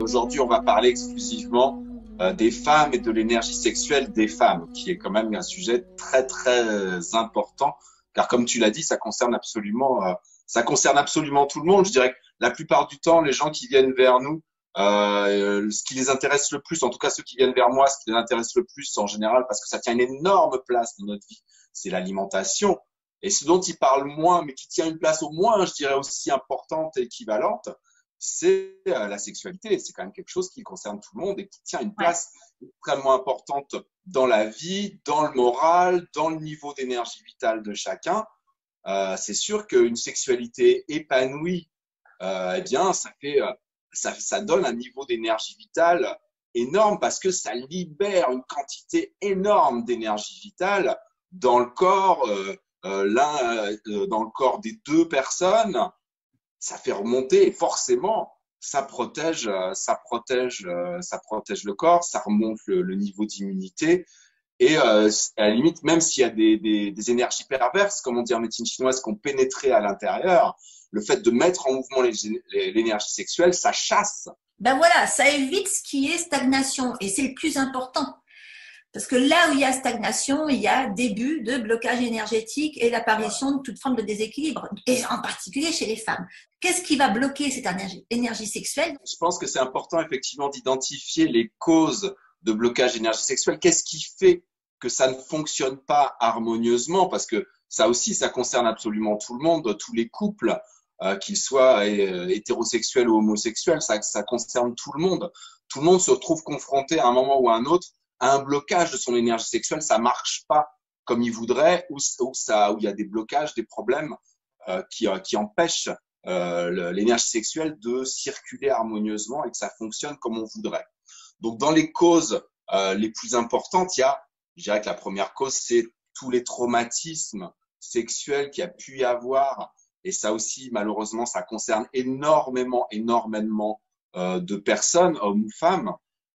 aujourd'hui, on va parler exclusivement des femmes et de l'énergie sexuelle des femmes, qui est quand même un sujet très, très important, car comme tu l'as dit, ça concerne absolument tout le monde. Je dirais que la plupart du temps, les gens qui viennent vers nous, ce qui les intéresse le plus, en tout cas ceux qui viennent vers moi, ce qui les intéresse le plus en général, parce que ça tient une énorme place dans notre vie, c'est l'alimentation. Et ce dont ils parlent moins, mais qui tient une place au moins, je dirais aussi importante et équivalente, c'est la sexualité. C'est quand même quelque chose qui concerne tout le monde et qui tient une Ouais. place extrêmement importante dans la vie, dans le moral, dans le niveau d'énergie vitale de chacun. C'est sûr qu'une sexualité épanouie, eh bien, ça donne un niveau d'énergie vitale énorme parce que ça libère une quantité énorme d'énergie vitale dans le corps, dans le corps des deux personnes. Ça fait remonter et forcément, ça protège le corps, ça remonte le niveau d'immunité. Et à la limite, même s'il y a des énergies perverses, comme on dit en médecine chinoise, qui ont pénétré à l'intérieur, le fait de mettre en mouvement l'énergie sexuelle, ça chasse. Ben voilà, ça évite ce qui est stagnation et c'est le plus important. Parce que là où il y a stagnation, il y a début de blocage énergétique et l'apparition de toute forme de déséquilibre, et en particulier chez les femmes. Qu'est-ce qui va bloquer cette énergie sexuelle? Je pense que c'est important effectivement d'identifier les causes de blocage d'énergie sexuelle. Qu'est-ce qui fait que ça ne fonctionne pas harmonieusement? Parce que ça aussi, ça concerne absolument tout le monde, tous les couples, qu'ils soient hétérosexuels ou homosexuels, ça concerne tout le monde. Tout le monde se retrouve confronté à un moment ou à un autre à un blocage de son énergie sexuelle. Ça marche pas comme il voudrait, ou il y a des blocages, des problèmes qui empêchent l'énergie sexuelle de circuler harmonieusement et que ça fonctionne comme on voudrait. Donc, dans les causes les plus importantes, je dirais que la première cause, c'est tous les traumatismes sexuels qu'il y a pu y avoir. Et ça aussi, malheureusement, ça concerne énormément de personnes, hommes ou femmes.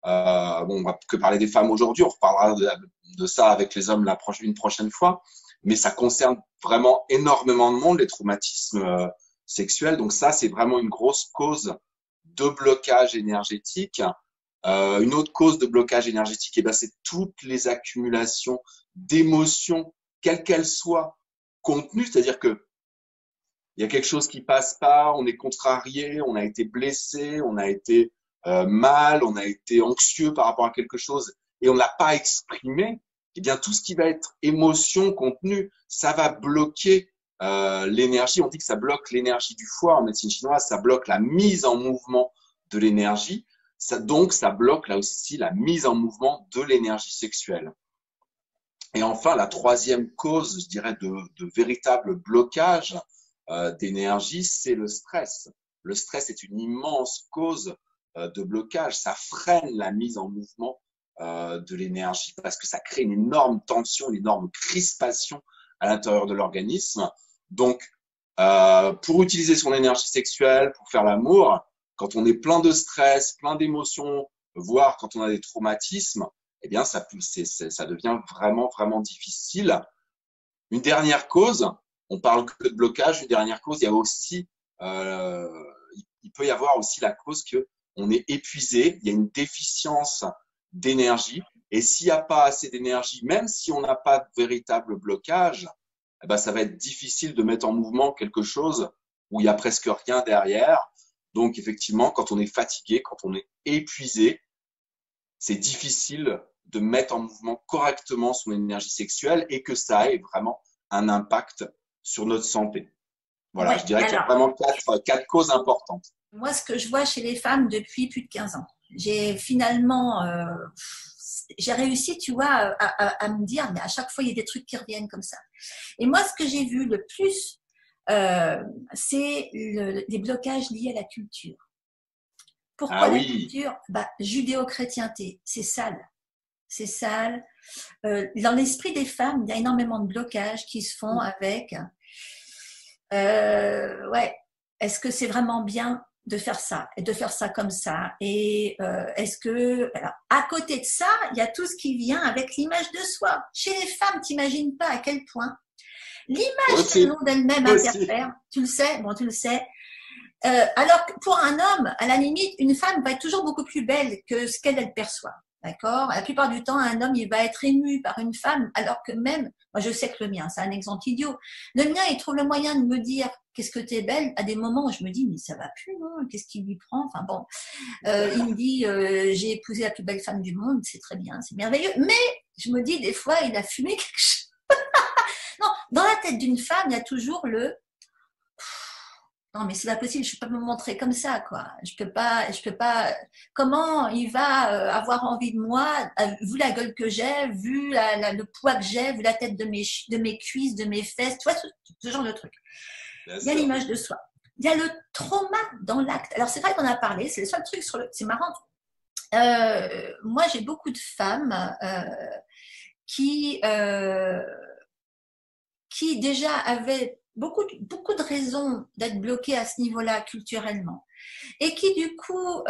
Bon, on va que parler des femmes aujourd'hui, on reparlera de ça avec les hommes une prochaine fois. Mais ça concerne vraiment énormément de monde, les traumatismes sexuels. Donc ça, c'est vraiment une grosse cause de blocage énergétique. Une autre cause de blocage énergétique, eh ben, c'est toutes les accumulations d'émotions, quelles qu'elles soient, contenues. C'est-à-dire que il y a quelque chose qui passe pas, on est contrarié, on a été blessé, on a été mal, on a été anxieux par rapport à quelque chose et on ne l'a pas exprimé. Eh bien, tout ce qui va être émotion contenue, ça va bloquer l'énergie. On dit que ça bloque l'énergie du foie en médecine chinoise, ça bloque la mise en mouvement de l'énergie. Donc, ça bloque là aussi la mise en mouvement de l'énergie sexuelle. Et enfin, la troisième cause, je dirais, de véritable blocage d'énergie, c'est le stress. Le stress est une immense cause de blocage. Ça freine la mise en mouvement de l'énergie parce que ça crée une énorme tension, une énorme crispation à l'intérieur de l'organisme. Donc, pour utiliser son énergie sexuelle, pour faire l'amour, quand on est plein de stress, plein d'émotions, voire quand on a des traumatismes, eh bien, ça devient vraiment difficile. Une dernière cause, on parle que de blocage, une dernière cause, il y a aussi, il peut y avoir aussi la cause que on est épuisé, il y a une déficience d'énergie, et s'il n'y a pas assez d'énergie, même si on n'a pas de véritable blocage, eh ben, ça va être difficile de mettre en mouvement quelque chose où il y a presque rien derrière. Donc, effectivement, quand on est fatigué, quand on est épuisé, c'est difficile de mettre en mouvement correctement son énergie sexuelle et que ça ait vraiment un impact sur notre santé. Voilà, Ouais, je dirais qu'il y a alors, vraiment quatre causes importantes. moi, ce que je vois chez les femmes depuis plus de 15 ans, j'ai finalement, j'ai réussi, tu vois, à me dire, mais à chaque fois, il y a des trucs qui reviennent comme ça. Et moi, ce que j'ai vu le plus, c'est les blocages liés à la culture. Pourquoi Ah la oui, culture? Bah, judéo-chrétienté, c'est sale. C'est sale. Dans l'esprit des femmes, il y a énormément de blocages qui se font avec ouais, est-ce que c'est vraiment bien de faire ça et de faire ça comme ça? Et est-ce que alors, à côté de ça, il y a tout ce qui vient avec l'image de soi. Chez les femmes, t'imagines pas à quel point l'image qu'elles aussi, ont d'elles-mêmes aussi. interfère. Tu le sais, bon, tu le sais. Alors que pour un homme, à la limite, une femme va être toujours beaucoup plus belle que ce qu'elle perçoit. D'accord? La plupart du temps, un homme, il va être ému par une femme, alors que même, moi je sais que le mien, c'est un exemple idiot. Le mien, il trouve le moyen de me dire qu'est-ce que t'es belle à des moments où je me dis mais ça va plus, non? Qu'est-ce qui lui prend? Enfin bon, il me dit j'ai épousé la plus belle femme du monde, c'est très bien, c'est merveilleux. Mais je me dis des fois, il a fumé quelque chose. Non, dans la tête d'une femme, il y a toujours le non, mais c'est pas possible, je peux pas me montrer comme ça, quoi. Je peux pas. Comment il va avoir envie de moi, vu la gueule que j'ai, vu le poids que j'ai, vu la tête de mes cuisses, de mes fesses, tu vois, ce genre de truc. Bien Il y a sûr. l'image de soi. Il y a le trauma dans l'acte. Alors, c'est vrai qu'on a parlé, c'est le seul truc c'est marrant. Moi, j'ai beaucoup de femmes qui, euh, qui déjà avaient beaucoup de raisons d'être bloquées à ce niveau-là culturellement et qui du coup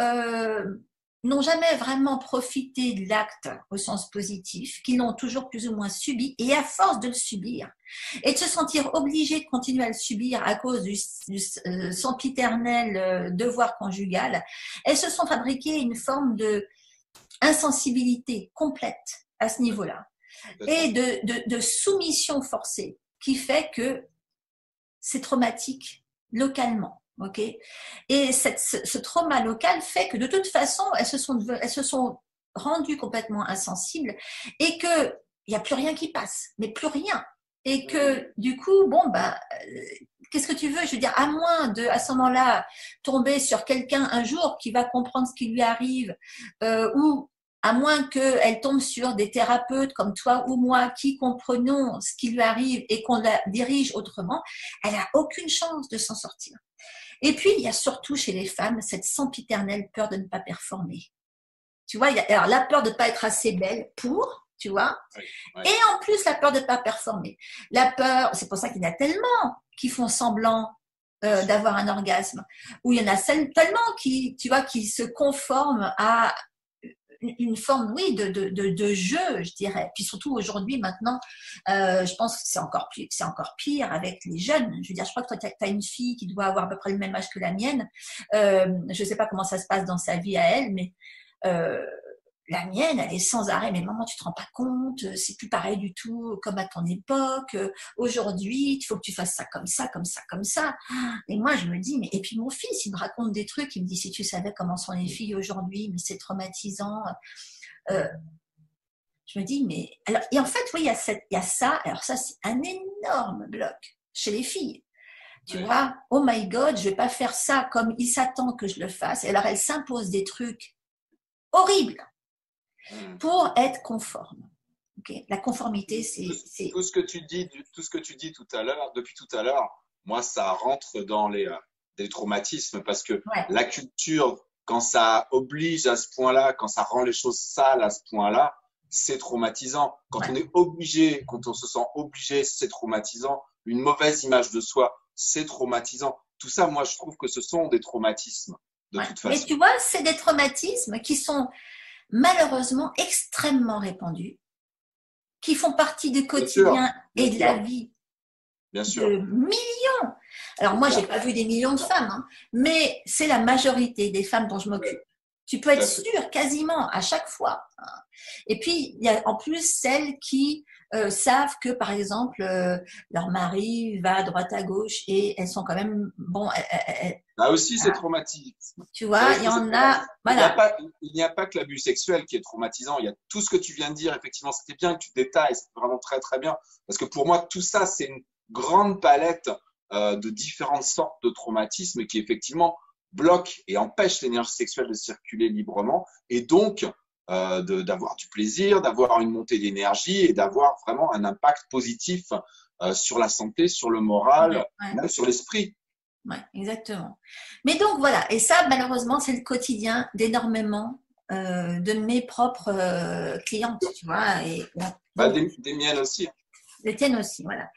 n'ont jamais vraiment profité de l'acte au sens positif, qui l'ont toujours plus ou moins subi et à force de le subir et de se sentir obligées de continuer à le subir à cause du sempiternel devoir conjugal, elles se sont fabriquées une forme de insensibilité complète à ce niveau-là et de soumission forcée qui fait que c'est traumatique localement. Ok. Et ce trauma local fait que de toute façon, elles se sont rendues complètement insensibles et que il n'y a plus rien qui passe, mais plus rien. Et que du coup, bon, bah, qu'est-ce que tu veux? Je veux dire, à moins de, à ce moment-là, tomber sur quelqu'un un jour qui va comprendre ce qui lui arrive, ou à moins qu'elle tombe sur des thérapeutes comme toi ou moi qui comprenons ce qui lui arrive et qu'on la dirige autrement, elle n'a aucune chance de s'en sortir. Et puis, il y a surtout chez les femmes cette sempiternelle peur de ne pas performer. Tu vois, il y a alors la peur de ne pas être assez belle pour, tu vois, Oui, oui. et en plus la peur de ne pas performer. La peur, c'est pour ça qu'il y en a tellement qui font semblant d'avoir un orgasme, ou il y en a tellement qui, tu vois, qui se conforment à une forme, oui, de jeu, je dirais. Puis surtout aujourd'hui, maintenant, je pense que c'est encore pire avec les jeunes. Je veux dire, je crois que toi, tu as une fille qui doit avoir à peu près le même âge que la mienne. Je ne sais pas comment ça se passe dans sa vie à elle, mais euh, la mienne, elle est sans arrêt. Mais maman, tu te rends pas compte, c'est plus pareil du tout comme à ton époque. Aujourd'hui, il faut que tu fasses ça comme ça, comme ça, comme ça. Et moi, je me dis, mais et puis mon fils, il me raconte des trucs. Il me dit, si tu savais comment sont les filles aujourd'hui, mais c'est traumatisant. Euh, je me dis, mais alors, et en fait, oui, il y a ça. Alors ça, c'est un énorme bloc chez les filles. Tu vois, oh my God, je vais pas faire ça comme il s'attend que je le fasse. Et alors, elle s'impose des trucs horribles pour être conforme. Okay. La conformité, c'est tout ce que tu dis, tout ce que tu dis tout à l'heure, depuis tout à l'heure, moi, ça rentre dans des traumatismes parce que ouais. la culture, quand ça oblige à ce point-là, quand ça rend les choses sales à ce point-là, c'est traumatisant. Quand on est obligé, quand on se sent obligé, c'est traumatisant. Une mauvaise image de soi, c'est traumatisant. Tout ça, moi, je trouve que ce sont des traumatismes de toute façon. Mais tu vois, c'est des traumatismes qui sont malheureusement extrêmement répandus, qui font partie du quotidien et de la vie de millions. Alors moi, j'ai pas vu des millions de femmes, hein, mais c'est la majorité des femmes dont je m'occupe. Tu peux être sûr quasiment à chaque fois. Et puis, il y a en plus celles qui savent que, par exemple, leur mari va à droite à gauche et elles sont quand même, bon, là aussi, c'est traumatisme. Tu vois, il y en a, voilà. Il n'y a pas que l'abus sexuel qui est traumatisant. Il y a tout ce que tu viens de dire. Effectivement, c'était bien que tu détailles. C'est vraiment très, très bien. Parce que pour moi, tout ça, c'est une grande palette de différentes sortes de traumatismes qui, effectivement, bloquent et empêchent l'énergie sexuelle de circuler librement. Et donc, d'avoir du plaisir, d'avoir une montée d'énergie et d'avoir vraiment un impact positif sur la santé, sur le moral, même sur l'esprit. Ouais, exactement. Mais donc voilà, et ça malheureusement c'est le quotidien d'énormément de mes propres clientes, tu vois, et bah, des miennes aussi. Les tiennes aussi, voilà.